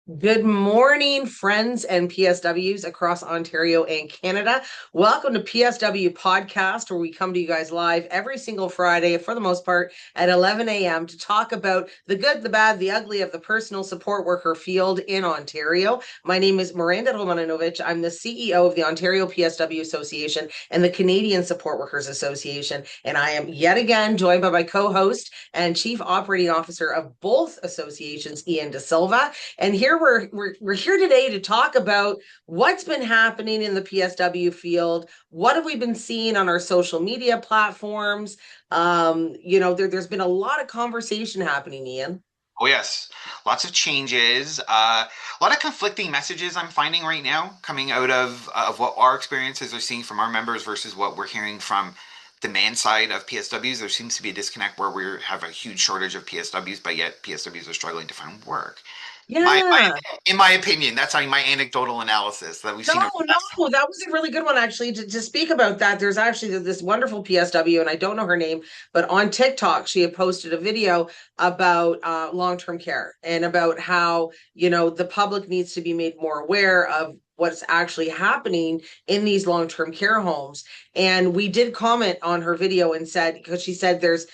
Good morning, friends and PSWs across Ontario and Canada. Welcome to PSW Podcast, where we come to you guys live every single Friday, for the most part, at 11 a.m. to talk about the good, the bad, the ugly of the personal support worker field in Ontario. My name is Miranda Romanowicz. I'm the CEO of the Ontario PSW Association and the Canadian Support Workers Association. And I am yet again joined by my co-host and Chief Operating Officer of both associations, Ian DaSilva. And here we're here today to talk about what's been happening in the PSW field. What have we been seeing on our social media platforms? There's been a lot of conversation happening, Ian. Oh, yes. Lots of changes. A lot of conflicting messages I'm finding right now coming out of what our experiences are seeing from our members versus what we're hearing from demand side of PSWs. There seems to be a disconnect where we have a huge shortage of PSWs, but yet PSWs are struggling to find work. Yeah. In my opinion, that's my anecdotal analysis that we've No, seen over the last. no, that was a really good one, actually, to speak about that. There's actually this wonderful PSW, and I don't know her name, but on TikTok, she had posted a video about long-term care and about how, the public needs to be made more aware of what's actually happening in these long-term care homes. And we did comment on her video and said, because she said there's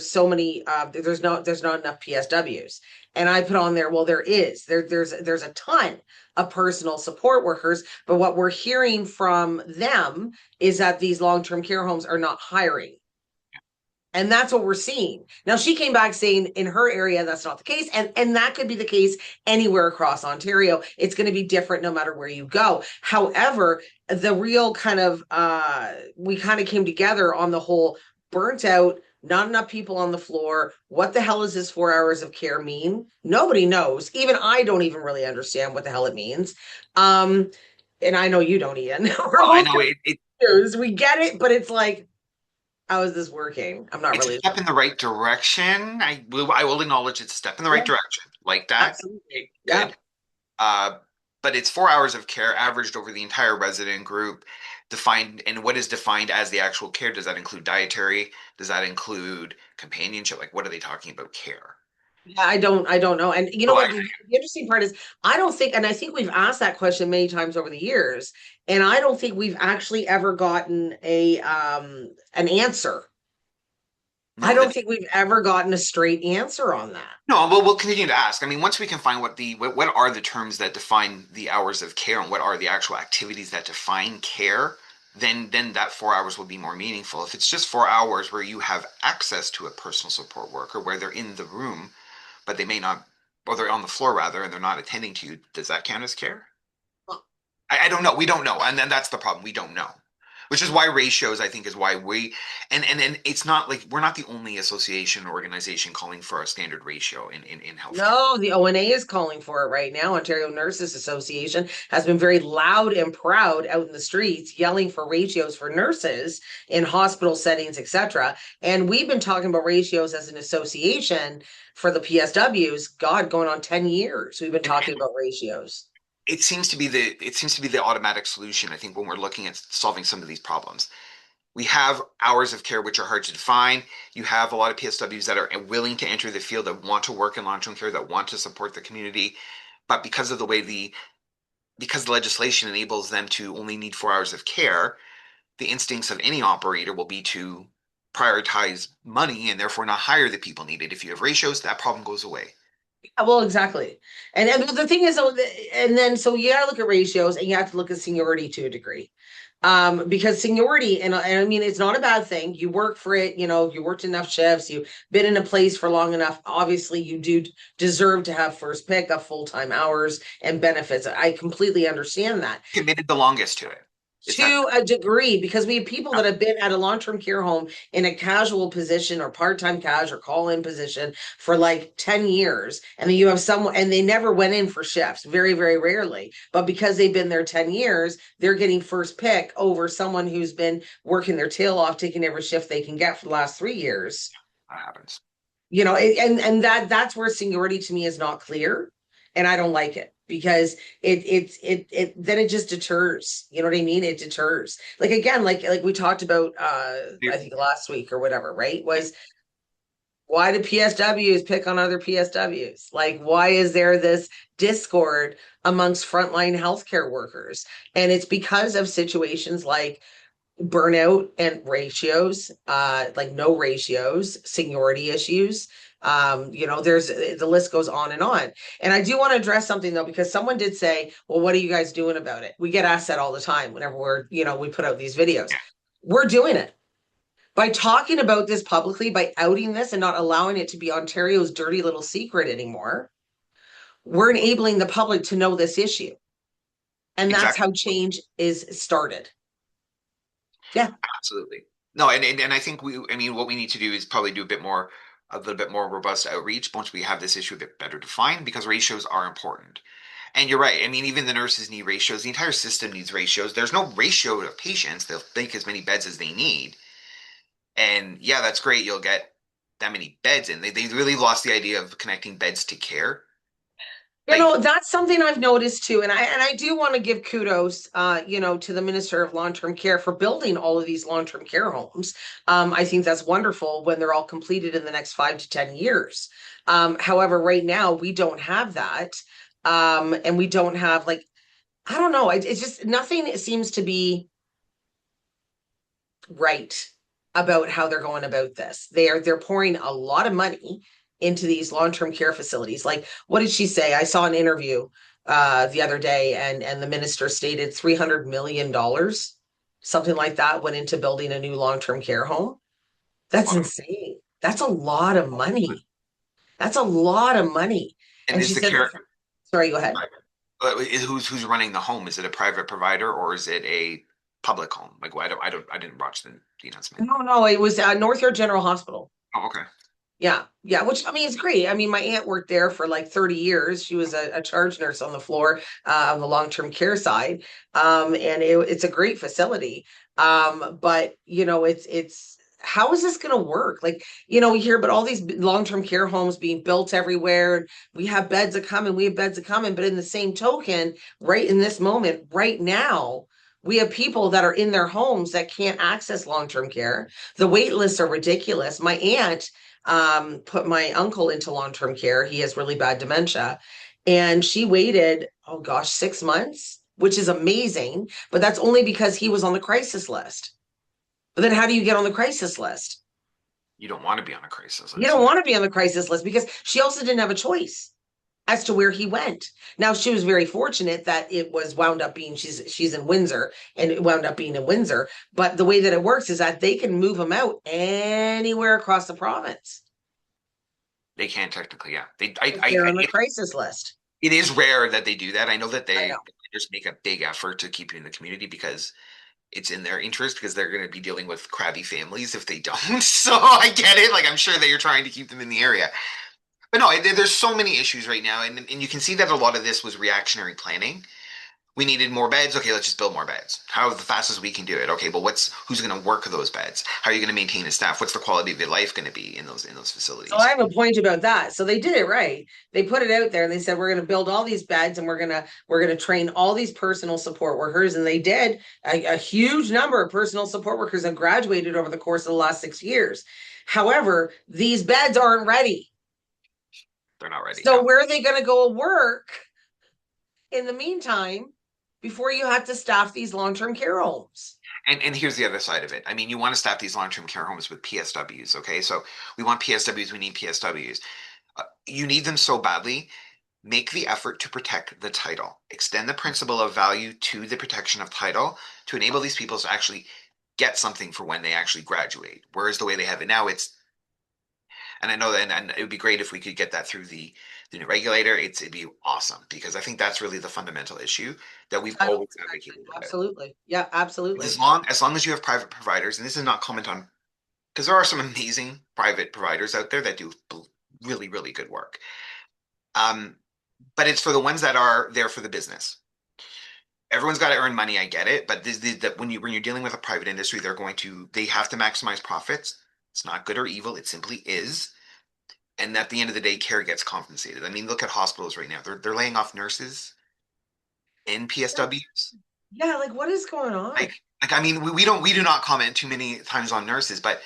so many, there's not enough PSWs. And I put on there, well, there's a ton of personal support workers. But what we're hearing from them is that these long-term care homes are not hiring. And that's what we're seeing. Now, she came back saying in her area, that's not the case. And that could be the case anywhere across Ontario. It's going to be different no matter where you go. However, the real we kind of came together on the whole burnt out, not enough people on the floor. What the hell does this 4 hours of care mean? Nobody knows. Even I don't even really understand what the hell it means. And I know you don't, Ian. We're Well, I both know it confused. We get it, but it's like, how is this working? I'm not it's a really. step in the right direction. I will acknowledge it's a step in the right Yeah, direction. Like that. absolutely. Yeah. Good. Uh, but it's 4 hours of care averaged over the entire resident group. Defined, and what is defined as the actual care? Does that include dietary? Does that include companionship? Like, what are they talking about care? Yeah, I don't know. And you know Oh, what? The interesting part is I don't think, and I think we've asked that question many times over the years, and I don't think we've actually ever gotten an answer. I no, don't think we've ever gotten a straight answer on that. no. We'll continue to ask. I mean, once we can find what are the terms that define the hours of care and what are the actual activities that define care, then that 4 hours will be more meaningful. If it's just 4 hours where you have access to a personal support worker, where they're in the room, but they may not, or they're on the floor rather, and they're not attending to you, does that count as care? I don't know. We don't know, and then that's the problem. We don't know, which is why ratios, I think, is why we and it's not like we're not the only association or organization calling for a standard ratio in healthcare. No, the ONA is calling for it right now. Ontario Nurses Association has been very loud and proud out in the streets, yelling for ratios for nurses in hospital settings, etc. And we've been talking about ratios as an association for the PSWs, God, going on 10 years. We've been talking And about ratios. it seems to be the automatic solution. I think when we're looking at solving some of these problems, we have hours of care which are hard to define. You have a lot of PSWs that are willing to enter the field, that want to work in long-term care, that want to support the community, but because the legislation enables them to only need 4 hours of care, the instincts of any operator will be to prioritize money and therefore not hire the people needed. If you have ratios, that problem goes away. Well, exactly. And the thing is, though, and then so you got to look at ratios and you have to look at seniority to a degree. Because seniority, and I mean, it's not a bad thing. You work for it, you worked enough shifts, you've been in a place for long enough. Obviously, you do deserve to have first pick of full-time hours and benefits. I completely understand that Committed the longest to it. It's that. to a degree because we have people that have been at a long-term care home in a casual position or part-time cash or call-in position for like 10 years, and then you have someone and they never went in for shifts, very very rarely, but because they've been there 10 years, they're getting first pick over someone who's been working their tail off, taking every shift they can get for the last 3 years. That happens. And that's where seniority to me is not clear, and I don't like it because it then it just deters. You know what I mean? It deters. Like again, like we talked about I think last week or whatever, right? Was Why do PSWs pick on other PSWs? Like, why is there this discord amongst frontline healthcare workers? And it's because of situations like burnout and ratios, like no ratios, seniority issues. There's the list goes on and on. And I do want to address something though, because someone did say, well, what are you guys doing about it? We get asked that all the time whenever we put out these videos. Yeah, We're doing it by talking about this publicly, by outing this and not allowing it to be Ontario's dirty little secret anymore. We're enabling the public to know this issue. And that's exactly. how change is started. Yeah. Absolutely. No, and I think I mean, what we need to do is probably do a little bit more robust outreach once we have this issue a bit better defined, because ratios are important. And you're right. I mean, even the nurses need ratios. The entire system needs ratios. There's no ratio of patients. They'll take as many beds as they need. And yeah, that's great. You'll get that many beds in. They really lost the idea of connecting beds to care. Like, That's something I've noticed too. And I do want to give kudos to the Minister of Long-Term Care for building all of these long-term care homes. I think that's wonderful when they're all completed in the next 5 to 10 years. However, right now we don't have that. And we don't have like, I don't know, it's just nothing seems to be right about how they're going about this. They're pouring a lot of money into these long-term care facilities. Like, what did she say? I saw an interview the other day, and the minister stated $300 million, something like that, went into building a new long-term care home. That's wow. insane. That's a lot of money. That's a lot of money. And And is she the said, care sorry, go ahead. who's running the home? Is it a private provider or is it a public home? Like, well, I didn't watch the announcement. No, no, it was North York General Hospital. Oh, okay. Yeah, yeah, which I mean, it's great. I mean, my aunt worked there for like 30 years. She was a charge nurse on the floor on the long-term care side. And it's a great facility. But it's how is this going to work? Like, we hear about all these long-term care homes being built everywhere, and we have beds a coming, we have beds a coming. But in the same token, right in this moment, right now, we have people that are in their homes that can't access long-term care. The wait lists are ridiculous. My aunt put my uncle into long-term care. He has really bad dementia. And she waited, oh gosh, 6 months, which is amazing. But that's only because he was on the crisis list. But then how do you get on the crisis list? You don't want to be on a crisis You list. don't want to be on the crisis list because she also didn't have a choice as to where he went. Now she was very fortunate that it was wound up being she's in Windsor, and it wound up being in Windsor. But the way that it works is that they can move him out anywhere across the province. They can technically, yeah. They're on the crisis list. It is rare that they do that. I know that I know. they just make a big effort to keep you in the community because it's in their interest, because they're going to be dealing with crabby families if they don't. So I get it. Like, I'm sure that you're trying to keep them in the area. But no, there's so many issues right now. And you can see that a lot of this was reactionary planning. We needed more beds. Okay, let's just build more beds. How the fastest we can do it? Okay, but who's going to work those beds? How are you going to maintain the staff? What's the quality of your life going to be in those So I facilities? have a point about that. So they did it right. They put it out there and they said we're going to build all these beds, and we're going to train all these personal support workers, and they did. A huge number of personal support workers have graduated over the course of the last 6 years. However, these beds aren't ready. They're not ready. So No. where are they going to go work in the meantime before you have to staff these long-term care homes? And here's the other side of it. I mean, you want to staff these long-term care homes with PSWs, okay? So we want PSWs, we need PSWs. You need them so badly. Make the effort to protect the title. Extend the principle of value to the protection of title to enable these people to actually get something for when they actually graduate. Whereas the way they have it now, and I know that, and it would be great if we could get that through the new regulator. It'd be awesome, because I think that's really the fundamental issue that we've Title always protection, advocated about. absolutely. Yeah, absolutely. As long as you have private providers, and this is not comment on, because there are some amazing private providers out there that do really, really good work. Um, but it's for the ones that are there for the business. Everyone's got to earn money. I get it, but when you're dealing with a private industry, they have to maximize profits. It's not good or evil. It simply is. And at the end of the day, care gets compensated. I mean, look at hospitals right now. They're laying off nurses in PSWs. Yeah, like what is going on? Like I mean, we do not comment too many times on nurses, but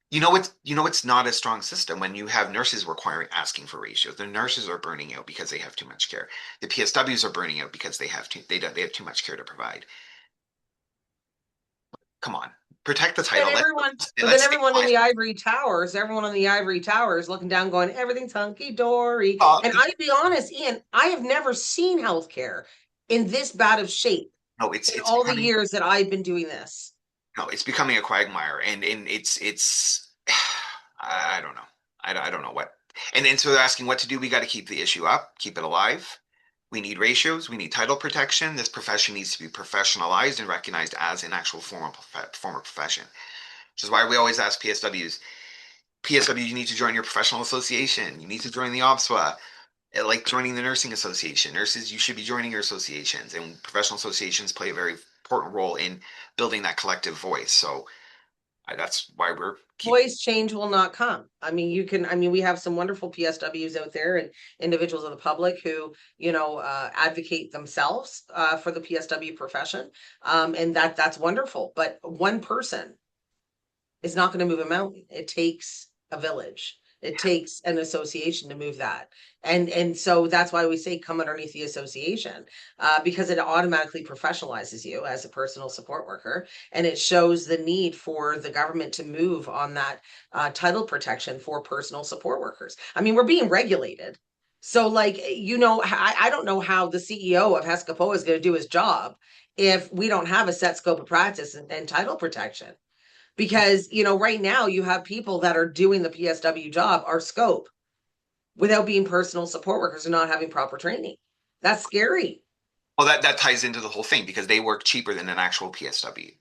it's not a strong system when you have nurses asking for ratios. The nurses are burning out because they have too much care. The PSWs are burning out because they have too much care to provide. Come on, protect the Then title. everyone, but then Let's stay everyone in alive. the ivory towers looking down, going, everything's hunky dory. Uh, And I'd be honest, Ian, I have never seen healthcare in this bad of shape no, it's in it's all the becoming years that I've been doing this. no, it's becoming a quagmire, and it's I don't know. I don't know what. And so they're asking what to do. We got to keep the issue up, keep it alive. We need ratios. We need title protection. This profession needs to be professionalized and recognized as an actual form of profession. Which is why we always ask PSWs. PSW, you need to join your professional association. You need to join the OPSWA. Like joining the nursing association. Nurses, you should be joining your associations, and professional associations play a very important role in building that collective voice. So that's why we're keep. Voice change will not come. We have some wonderful PSWs out there and individuals of the public who, advocate themselves for the PSW profession. And that's wonderful. But one person is not going to move a mountain. It takes a village. It takes an association to move that. And so that's why we say come underneath the association, because it automatically professionalizes you as a personal support worker. And it shows the need for the government to move on that title protection for personal support workers. I mean, we're being regulated. So, like, I don't know how the CEO of Hescapoa is going to do his job if we don't have a set scope of practice and title protection, because right now you have people that are doing the PSW job, our scope, without being personal support workers and not having proper training. That's scary. Well, that ties into the whole thing because they work cheaper than an actual PSW.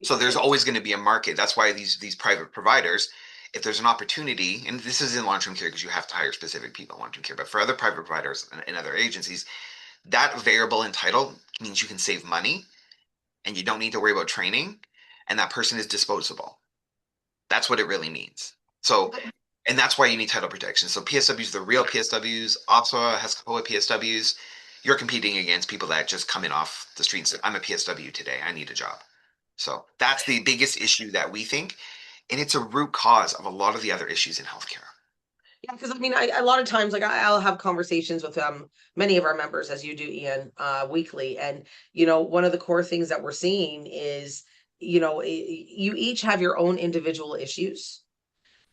So there's always going to be a market. That's why these private providers, if there's an opportunity, and this is in long-term care because you have to hire specific people in long-term care, but for other private providers and other agencies, that variable in title means you can save money and you don't need to worry about training, and that person is disposable. That's what it really means. So, and that's why you need title protection. So PSWs, the real PSWs, OPSWA, Hescapoa PSWs, you're competing against people that just come in off the street and say, I'm a PSW today, I need a job. So that's the biggest issue that we think, and it's a root cause of a lot of the other issues in healthcare. Yeah, because a lot of times, like, I'll have conversations with many of our members, as you do, Ian, weekly, and one of the core things that we're seeing is, you each have your own individual issues.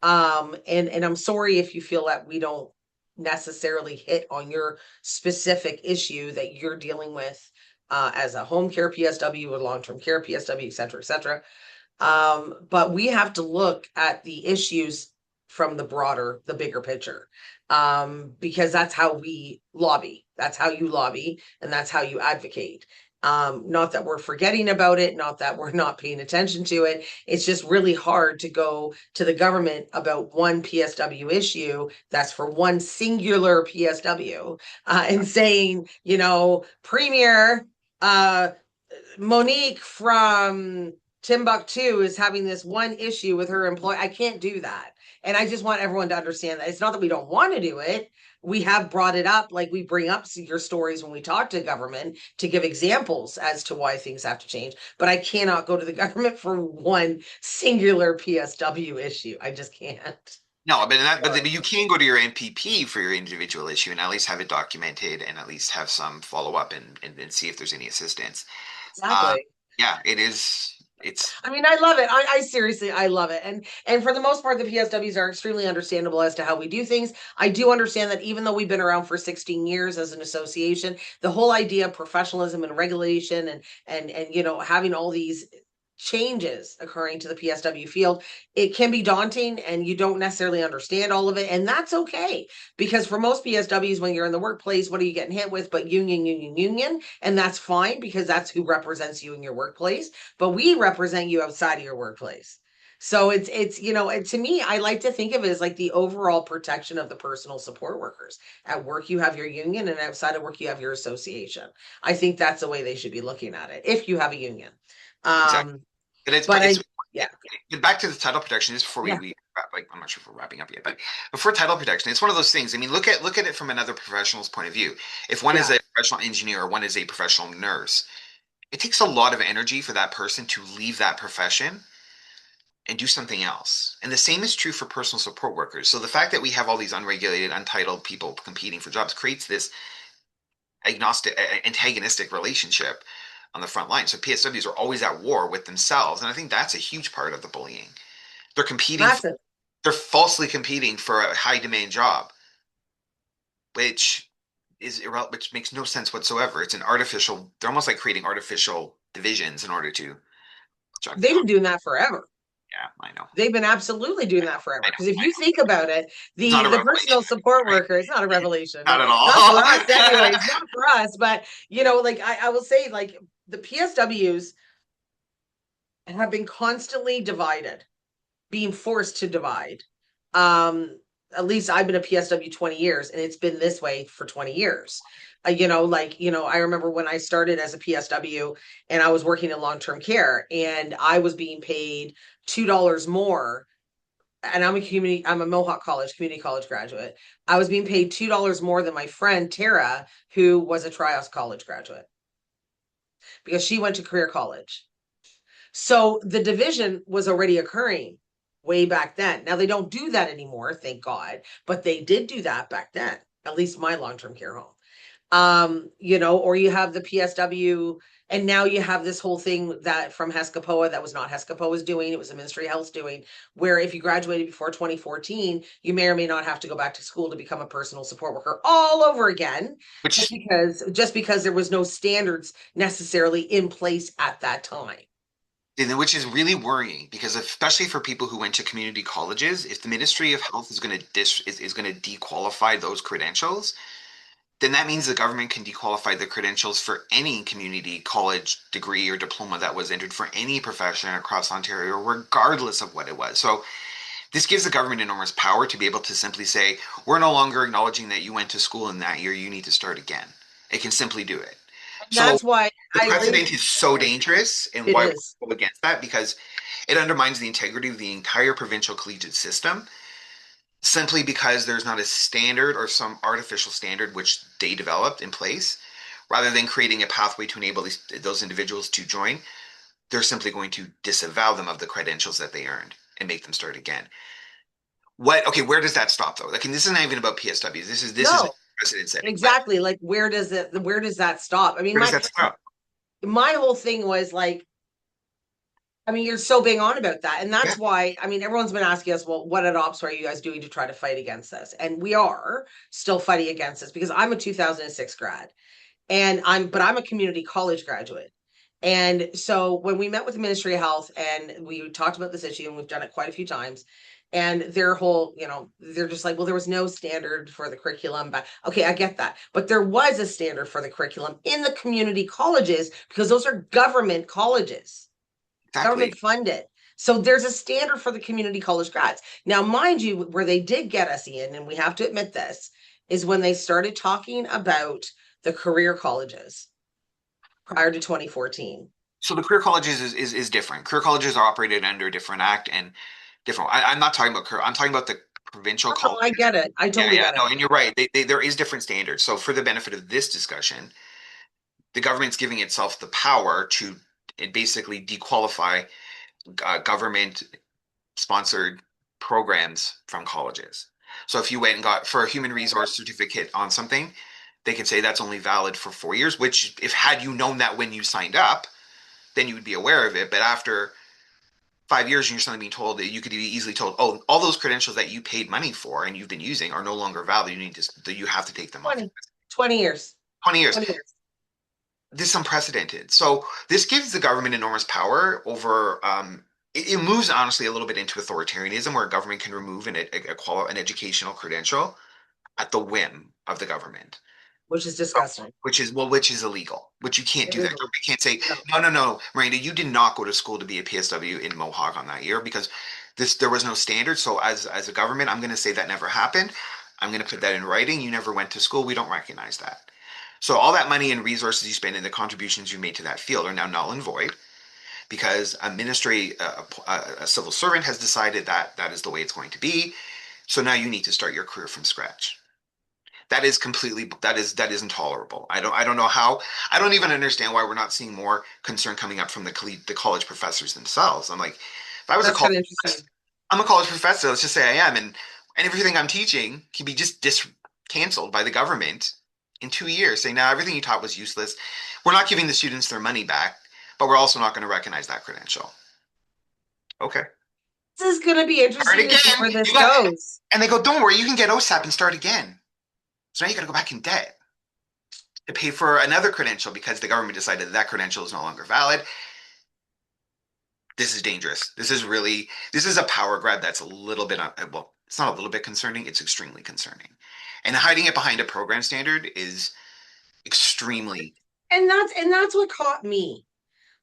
And I'm sorry if you feel that we don't necessarily hit on your specific issue that you're dealing with, as a home care PSW or long-term care PSW, et cetera, et cetera. But we have to look at the issues from the bigger picture, because that's how we lobby. That's how you lobby, and that's how you advocate. Not that we're forgetting about it, not that we're not paying attention to it. It's just really hard to go to the government about one PSW issue that's for one singular PSW, and saying, Premier, Monique from Timbuktu is having this one issue with her employee. I can't do that. And I just want everyone to understand that it's not that we don't want to do it. We have brought it up, like we bring up your stories when we talk to government to give examples as to why things have to change. But I cannot go to the government for one singular PSW issue. I just can't. No, but you can go to your NPP for your individual issue and at least have it documented and at least have some follow up and see if there's any assistance. Uh, Exactly. yeah, it is. It's I love it. I seriously, I love it. And for the most part, the PSWs are extremely understandable as to how we do things. I do understand that even though we've been around for 16 years as an association, the whole idea of professionalism and regulation and having all these changes occurring to the PSW field, it can be daunting and you don't necessarily understand all of it. And that's okay. Because for most PSWs, when you're in the workplace, what are you getting hit with? But union, union, union. And that's fine because that's who represents you in your workplace. But we represent you outside of your workplace. So and to me, I like to think of it as like the overall protection of the personal support workers. At work, you have your union, and outside of work, you have your association. I think that's the way they should be looking at it if you have a union. exactly. Um, But it's but but I, it's yeah, back to the title protection just before yeah, we wrap, like I'm not sure if we're wrapping up yet, but before title protection, it's one of those things. I mean, look at it from another professional's point of view. If one is yeah, a professional engineer or one is a professional nurse, it takes a lot of energy for that person to leave that profession and do something else. And the same is true for personal support workers. So the fact that we have all these unregulated, untitled people competing for jobs creates this antagonistic relationship on the front line. So PSWs are always at war with themselves, and I think that's a huge part of the bullying. They're competing, Massive. they're falsely competing for a high demand job, which which makes no sense whatsoever. It's an artificial. They're almost like creating artificial divisions in order to jog the They've op. been doing that forever. Yeah, I know. They've been absolutely doing that forever. I know. Because if you think about it, It's not a the revelation, personal support right? worker, it's not a revelation. Not No, at not for all. us, anyways, not for us. But like I will say, like the PSWs have been constantly divided, being forced to divide. At least I've been a PSW 20 years, and it's been this way for 20 years. I remember when I started as a PSW and I was working in long-term care, and I was being paid $2 more. And I'm a Mohawk College, community college graduate. I was being paid $2 more than my friend Tara, who was a Trios College graduate, because she went to career college. So the division was already occurring way back then. Now they don't do that anymore, thank God, but they did do that back then, at least my long-term care home. Or you have the PSW, and now you have this whole thing that from HESCAPOA that was not HESCAPOA's doing, it was the Ministry of Health's doing, where if you graduated before 2014, you may or may not have to go back to school to become a personal support worker all over again, Which just because there was no standards necessarily in place at that time. which is really worrying because especially for people who went to community colleges, if the Ministry of Health is going to is going to dequalify those credentials, then that means the government can dequalify the credentials for any community college degree or diploma that was entered for any profession across Ontario, regardless of what it was. So this gives the government enormous power to be able to simply say, we're no longer acknowledging that you went to school in that year, you need to start again. It can simply do it. So That's why the I agree with precedent is so dangerous, and you. It why we is. go against that because it undermines the integrity of the entire provincial collegiate system simply because there's not a standard or some artificial standard which they developed in place. Rather than creating a pathway to enable those individuals to join, they're simply going to disavow them of the credentials that they earned and make them start again. Okay, where does that stop though? Like, and this is not even about PSWs. This is No, precedent setting. But exactly. Like where does that stop? I mean, where does my that stop? my whole thing was like, I mean, you're so bang on about that. And Yeah. that's why, I mean, everyone's been asking us, well, what at Ops are you guys doing to try to fight against this? And we are still fighting against this because I'm a 2006 grad, and I'm a community college graduate. And so when we met with the Ministry of Health and we talked about this issue, and we've done it quite a few times, and their whole, they're just like, well, there was no standard for the curriculum. But okay, I get that. But there was a standard for the curriculum in the community colleges because those are government colleges, Exactly. government funded. So there's a standard for the community college grads. Now, mind you, where they did get us in, and we have to admit this, is when they started talking about the career colleges prior to 2014. So the career colleges is different. Career colleges are operated under a different act and different. I'm not talking about career. I'm talking about the provincial No, I colleges. get it. I Yeah, totally yeah, get no, it. and you're right. There is different standards. So for the benefit of this discussion, the government's giving itself the power to basically dequalify government sponsored programs from colleges. So if you went and got for a human resource certificate on something, they can say that's only valid for 4 years, which if had you known that when you signed up, then you would be aware of it. But after 5 years and you're suddenly being told that you could be easily told, oh, all those credentials that you paid money for and you've been using are no longer valid. You have to take them off. 20 years. 20 years. 20 years. This is unprecedented. So this gives the government enormous power over. It moves honestly a little bit into authoritarianism, where a government can remove an educational credential at the whim of the government. Which is disgusting. Which is illegal. Which you can't It do is. that. You can't say No. no, Miranda, you did not go to school to be a PSW in Mohawk on that year because there was no standard. So as a government, I'm going to say that never happened. I'm going to put that in writing. You never went to school. We don't recognize that. So all that money and resources you spend and the contributions you made to that field are now null and void because a civil servant has decided that that is the way it's going to be. So now you need to start your career from scratch. That is intolerable. I don't know how. I don't even understand why we're not seeing more concern coming up from the college professors themselves. I'm like, If I was a That's kind college of interesting. I'm a college professor, let's just say I am, and everything I'm teaching can be just canceled by the government in 2 years, saying now everything you taught was useless. We're not giving the students their money back, but we're also not going to recognize that credential. Okay. This is going to be Start interesting to see again. where this goes. And they go, don't worry, you can get OSAP and start again. So now you got to go back in debt to pay for another credential because the government decided that credential is no longer valid. This is dangerous. This is a power grab that's a little bit, well, it's not a little bit concerning, it's extremely concerning. And hiding it behind a program standard is extremely. And that's what caught me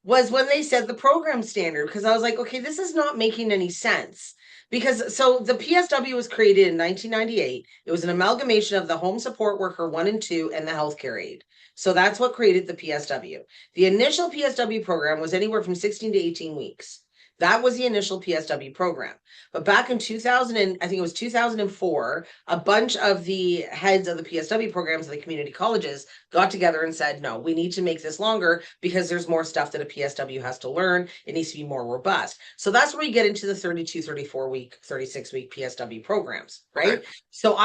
was when they said the program standard, because I was like, okay, this is not making any sense. Because so the PSW was created in 1998. It was an amalgamation of the home support worker 1 and 2 and the healthcare aide. So that's what created the PSW. The initial PSW program was anywhere from 16 to 18 weeks. That was the initial PSW program. But back in 2000, I think it was 2004, a bunch of the heads of the PSW programs of the community colleges got together and said, no, we need to make this longer because there's more stuff that a PSW has to learn. It needs to be more robust. So that's where you get into the 32, 34 week, 36 week PSW programs, right? Okay. So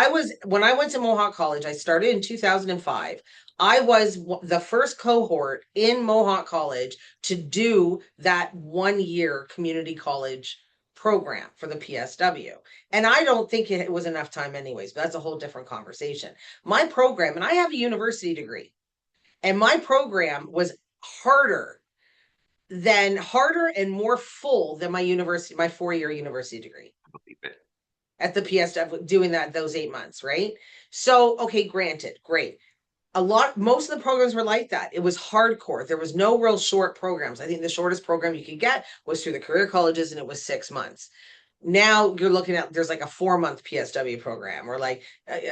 when I went to Mohawk College, I started in 2005. I was the first cohort in Mohawk College to do that 1 year community college program for the PSW. And I don't think it was enough time anyways, but that's a whole different conversation. My program, and I have a university degree, and my program was harder and more full than my 4 year university degree at the PSW, doing those 8 months, right? So, okay, granted, great. Most of the programs were like that. It was hardcore. There was no real short programs. I think the shortest program you could get was through the career colleges, and it was 6 months. Now you're looking at there's like a 4 month PSW program or like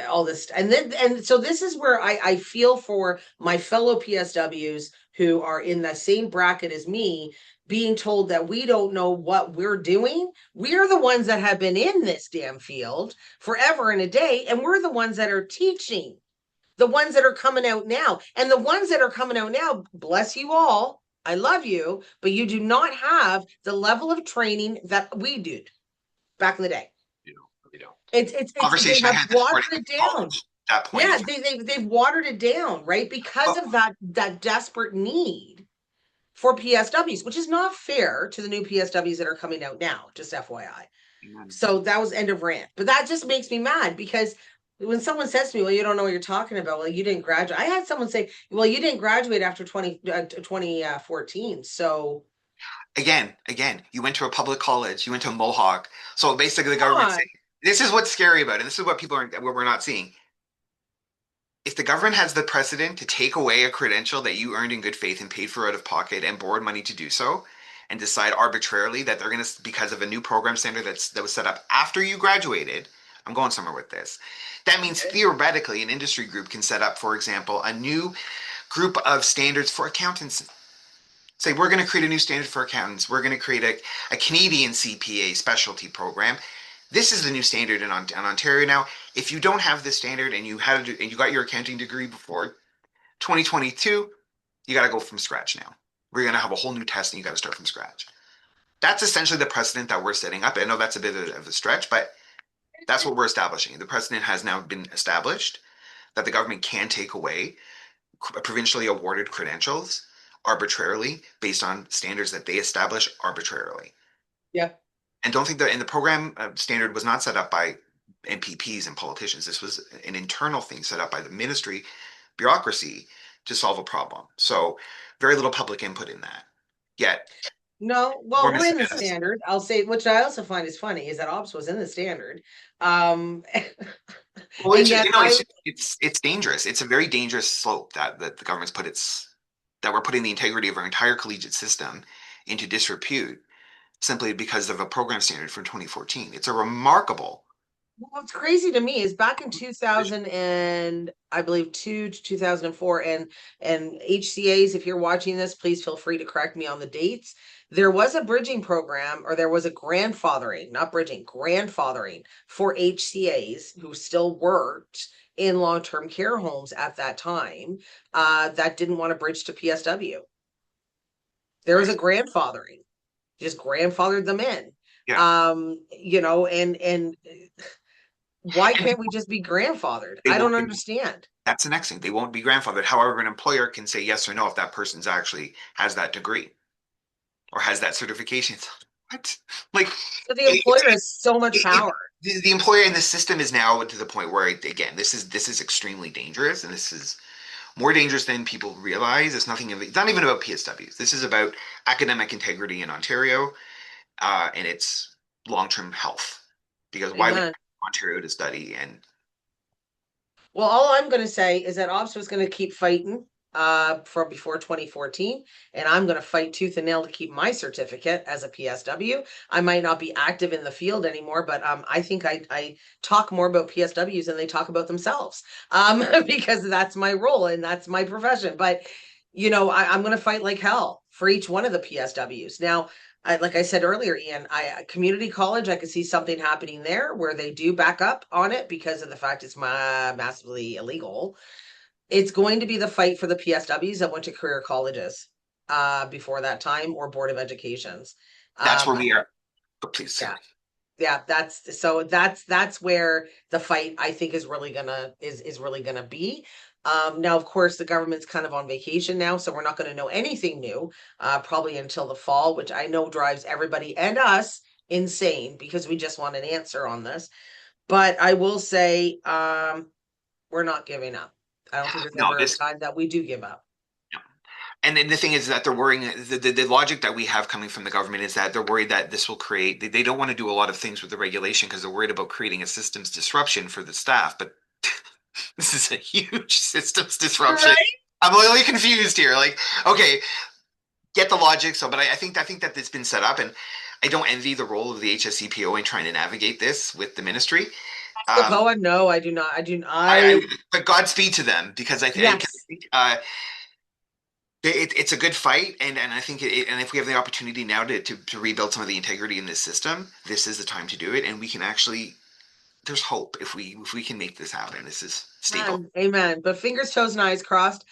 all this, and so this is where I feel for my fellow PSWs who are in the same bracket as me, being told that we don't know what we're doing. We're the ones that have been in this damn field forever and a day, and we're the ones that are teaching the ones that are coming out now. And the ones that are coming out now, bless you all, I love you, but you do not have the level of training that we did back in the day. You know, you know. It's they Conversation I have had this watered morning it in down. college, that point Yeah, of time. they've watered it down, right? Because of that desperate need for PSWs, which is not fair to the new PSWs that are coming out now, just FYI. So that was end of rant. But that just makes me mad because when someone says to me, well, you don't know what you're talking about. Well, you didn't graduate. I had someone say, well, you didn't graduate after 2014. So Again, you went to a public college, you went to Mohawk. So basically the come government on. saying, this is what's scary about it. This is what what we're not seeing. If the government has the precedent to take away a credential that you earned in good faith and paid for out of pocket and borrowed money to do so, and decide arbitrarily that they're going to, because of a new program standard that was set up after you graduated, I'm going somewhere with this. That means theoretically an industry group can set up, for example, a new group of standards for accountants. Say, we're going to create a new standard for accountants. We're going to create a Canadian CPA specialty program. This is the new standard in Ontario now. If you don't have this standard and you got your accounting degree before 2022, you got to go from scratch now. We're going to have a whole new test and you got to start from scratch. That's essentially the precedent that we're setting up. I know that's a bit of a stretch, but that's what we're establishing. The precedent has now been established that the government can take away provincially awarded credentials arbitrarily based on standards that they establish arbitrarily. Yeah. And don't think that, and the program standard was not set up by MPPs and politicians. This was an internal thing set up by the ministry bureaucracy to solve a problem. So very little public input in that. Yet, No, well, we're in the standard. I'll say, which I also find is funny, is that OPS was in the standard. Well, And yet it's dangerous. It's a very dangerous slope that the government's that we're putting the integrity of our entire collegiate system into disrepute simply because of a program standard from 2014. It's a remarkable. What's crazy to me is back in 2000 and I believe 2004 and HCAs, if you're watching this, please feel free to correct me on the dates. There was a bridging program, or there was a grandfathering, not bridging, grandfathering for HCAs who still worked in long-term care homes at that time, that didn't want to bridge to PSW. There was a grandfathering, just grandfathered them in. Yeah. And why can't we just be grandfathered? They I won't. don't understand. That's the next thing. They won't be grandfathered. However, an employer can say yes or no if that person's actually has that degree or has that certification. What? Like, So the it, employer has so much it, power. the employer in the system is now to the point where, again, this is extremely dangerous, and this is more dangerous than people realize. It's not even about PSWs. This is about academic integrity in Ontario, and it's long-term health. Because why would Amen. Ontario to study and Well, all I'm going to say is that Ops was going to keep fighting from before 2014, and I'm going to fight tooth and nail to keep my certificate as a PSW. I might not be active in the field anymore, but I think I talk more about PSWs than they talk about themselves because that's my role and that's my profession. But I'm going to fight like hell for each one of the PSWs. Now, like I said earlier, Ian, community college, I could see something happening there where they do back up on it because of the fact it's massively illegal. It's going to be the fight for the PSWs that went to career colleges before that time or Board of Educations. that's Um, where we are. Oh, please, yeah, sorry. yeah, that's where the fight I think is really gonna be. Now, of course, the government's kind of on vacation now, so we're not going to know anything new probably until the fall, which I know drives everybody and us insane because we just want an answer on this. But I will say, we're not giving up. I don't think there's No, ever a this time that we do give up. And then the thing is that they're worrying, the logic that we have coming from the government is that they're worried that this will create, they don't want to do a lot of things with the regulation because they're worried about creating a systems disruption for the staff. But this is a huge systems disruption. Right? I'm a little confused here. Like, okay, get the logic. So, but I think that it's been set up, and I don't envy the role of the HSCPO in trying to navigate this with the ministry. The Um, poa? No, I do not. I do. I but Godspeed to them because Yes. it's a good fight, and I think and if we have the opportunity now to rebuild some of the integrity in this system, this is the time to do it, and we can actually. There's hope if we can make this happen. This is staple. Amen. Amen. But fingers, toes, and eyes crossed.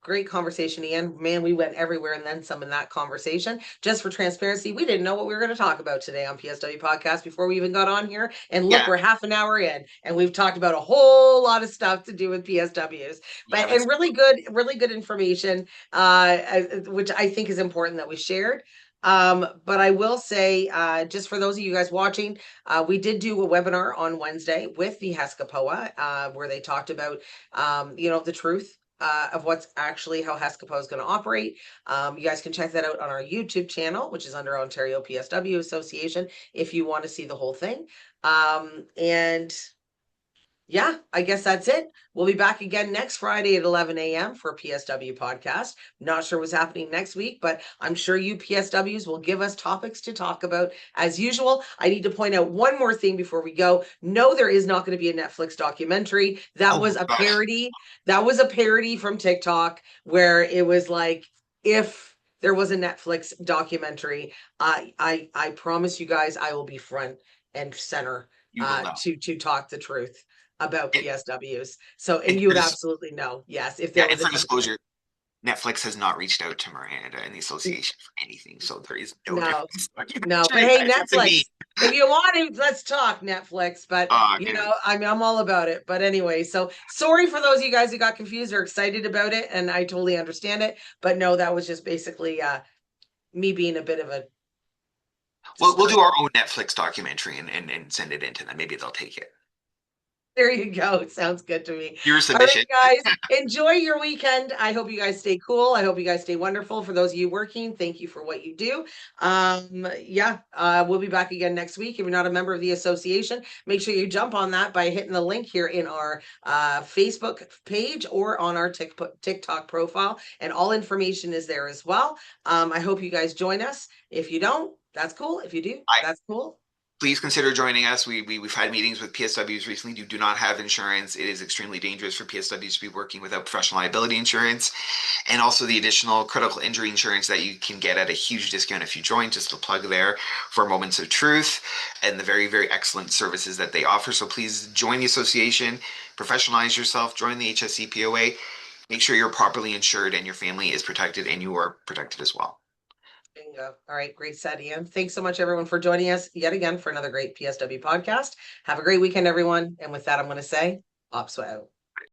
Great conversation, Ian. Man, we went everywhere and then some in that conversation. Just for transparency, we didn't know what we were going to talk about today on PSW Podcast before we even got on here. And look, Yeah, we're half an hour in, and we've talked about a whole lot of stuff to do with PSWs. yeah, But that's and really good information, which I think is important that we shared. But I will say, just for those of you guys watching, we did do a webinar on Wednesday with the HESCAPOA, where they talked about, the truth of what's actually how HESCAPOA is going to operate. You guys can check that out on our YouTube channel, which is under Ontario PSW Association, if you want to see the whole thing. And yeah, I guess that's it. We'll be back again next Friday at 11 a.m. for a PSW podcast. Not sure what's happening next week, but I'm sure you PSWs will give us topics to talk about as usual. I need to point out one more thing before we go. No, there is not going to be a Netflix documentary. That oh was a gosh, parody. That was a parody from TikTok where it was like, if there was a Netflix documentary, I promise you guys I will be front and center you will know. to talk the truth about And, PSWs. So, and and you for would this, absolutely know, yes, if yeah, there and was a for documentary. disclosure, Netflix has not reached out to Miranda and the association for anything, so there is no No, Netflix no. But documentary. hey, That's up to me. Netflix, if you want to, let's talk Netflix. But Dude. I mean, I'm all about it. But anyway, so sorry for those of you guys who got confused or excited about it, and I totally understand it. But no, that was just basically me being a bit of a We'll do stir. our own Netflix documentary and send it in to them. Maybe they'll take it. There you go. Sounds good to me. Your All right, submission. guys, enjoy your weekend. I hope you guys stay cool. I hope you guys stay wonderful. For those of you working, thank you for what you do. We'll be back again next week. If you're not a member of the association, make sure you jump on that by hitting the link here in our Facebook page or on our TikTok profile. And all information is there as well. I hope you guys join us. If you don't, that's cool. If you do, I that's cool. Please consider joining us. We've had meetings with PSWs recently who do not have insurance. It is extremely dangerous for PSWs to be working without professional liability insurance, and also the additional critical injury insurance that you can get at a huge discount if you join. Just a plug there for Moments of Truth and the very, very excellent services that they offer. So please join the association, professionalize yourself, join the HSCPOA, make sure you're properly insured and your family is protected and you are protected as well. Bingo. All right, great set, Ian. Thanks so much, everyone, for joining us yet again for another great PSW podcast. Have a great weekend, everyone. And with that, I'm going to say, Ops out.